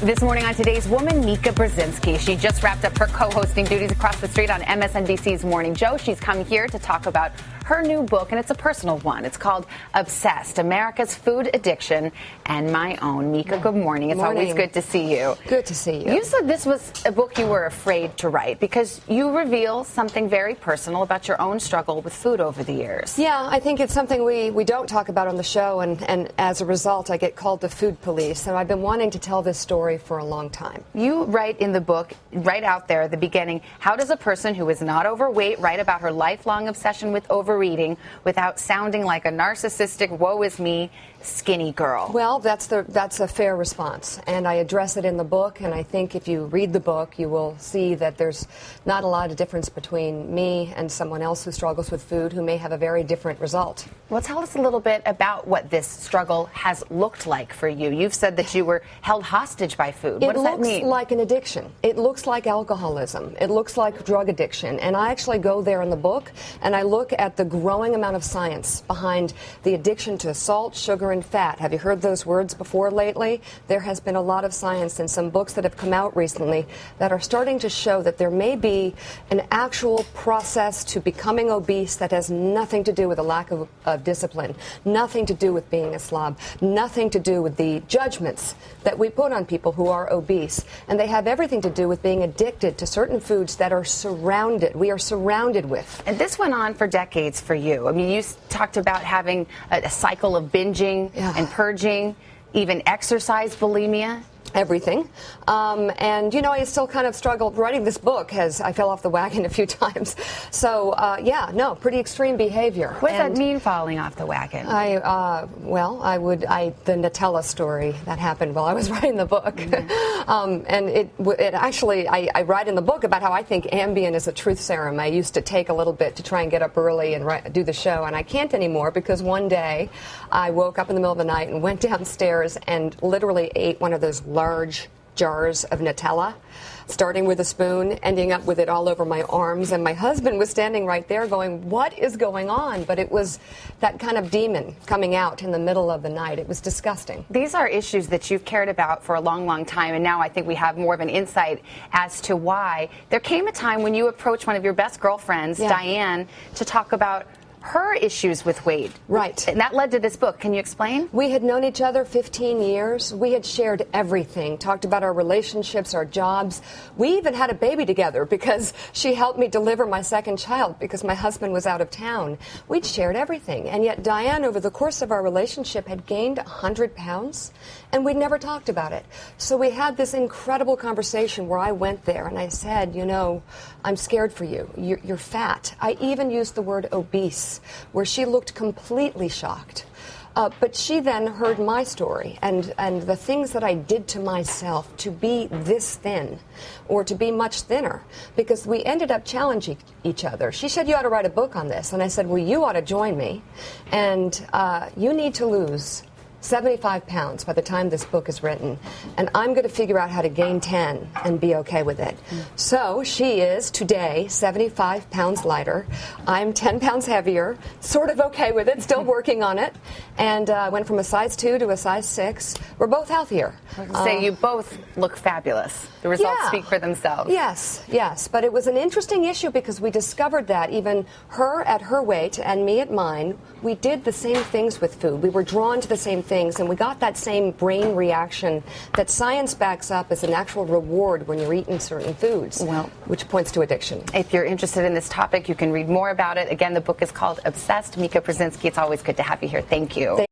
This morning on Today's Woman, Mika Brzezinski. She just wrapped up her co-hosting duties across the street on MSNBC's Morning Joe. She's come here to talk about her new book, and it's a personal one. It's called Obsessed, America's Food Addiction and My Own. Mika, good morning. It's always good to see you. Good to see you. You said this was a book you were afraid to write because you reveal something very personal about your own struggle with food over the years. Yeah, I think it's something we don't talk about on the show, and as a result, I get called the food police. And I've been wanting to tell this story for a long time. You write in the book, right out there at the beginning, how does a person who is not overweight write about her lifelong obsession with overeating without sounding like a narcissistic, woe is me, skinny girl? Well, that's a fair response, and I address it in the book, and I think if you read the book, you will see that there's not a lot of difference between me and someone else who struggles with food who may have a very different result. Well, tell us a little bit about what this struggle has looked like for you. You've said that you were held hostage by food. What does that mean? It looks like an addiction. It looks like alcoholism. It looks like drug addiction, and I actually go there in the book, and I look at the growing amount of science behind the addiction to salt, sugar, and fat. Have you heard those words before lately? There has been a lot of science in some books that have come out recently that are starting to show that there may be an actual process to becoming obese that has nothing to do with a lack of discipline, nothing to do with being a slob, nothing to do with the judgments that we put on people who are obese, and they have everything to do with being addicted to certain foods that we are surrounded with. And this went on for decades for you. I mean, you talked about having a cycle of binging and purging, even exercise bulimia. Everything. And, you know, I still kind of struggled writing this book as I fell off the wagon a few times. So, pretty extreme behavior. What does that mean, falling off the wagon? The Nutella story that happened while I was writing the book. Mm-hmm. And it actually, I write in the book about how I think Ambien is a truth serum. I used to take a little bit to try and get up early and do the show, and I can't anymore because one day I woke up in the middle of the night and went downstairs and literally ate one of those large jars of Nutella, starting with a spoon, ending up with it all over my arms, and my husband was standing right there going, what is going on? But it was that kind of demon coming out in the middle of the night. It was disgusting. These are issues that you've cared about for a long, long time, and now I think we have more of an insight as to why. There came a time when you approached one of your best girlfriends, Diane, to talk about her issues with weight. Right. And that led to this book. Can you explain? We had known each other 15 years. We had shared everything, talked about our relationships, our jobs. We even had a baby together because she helped me deliver my second child because my husband was out of town. We'd shared everything. And yet Diane, over the course of our relationship, had gained 100 pounds, and we'd never talked about it. So we had this incredible conversation where I went there and I said, you know, I'm scared for you. You're fat. I even used the word obese, where she looked completely shocked. But she then heard my story and the things that I did to myself to be this thin or to be much thinner, because we ended up challenging each other. She said, you ought to write a book on this. And I said, well, you ought to join me. And you need to lose 75 pounds by the time this book is written, and I'm going to figure out how to gain 10 and be okay with it. So she is today 75 pounds lighter. I'm 10 pounds heavier, sort of okay with it, still working on it, and went from a size 2 to a size 6. We're both healthier. Say you both look fabulous. The results speak for themselves. Yes, but it was an interesting issue because we discovered that even her at her weight and me at mine, we did the same things with food. We were drawn to the same things, and we got that same brain reaction that science backs up as an actual reward when you're eating certain foods, which points to addiction. If you're interested in this topic, you can read more about it. Again, the book is called Obsessed. Mika Brzezinski, it's always good to have you here. Thank you.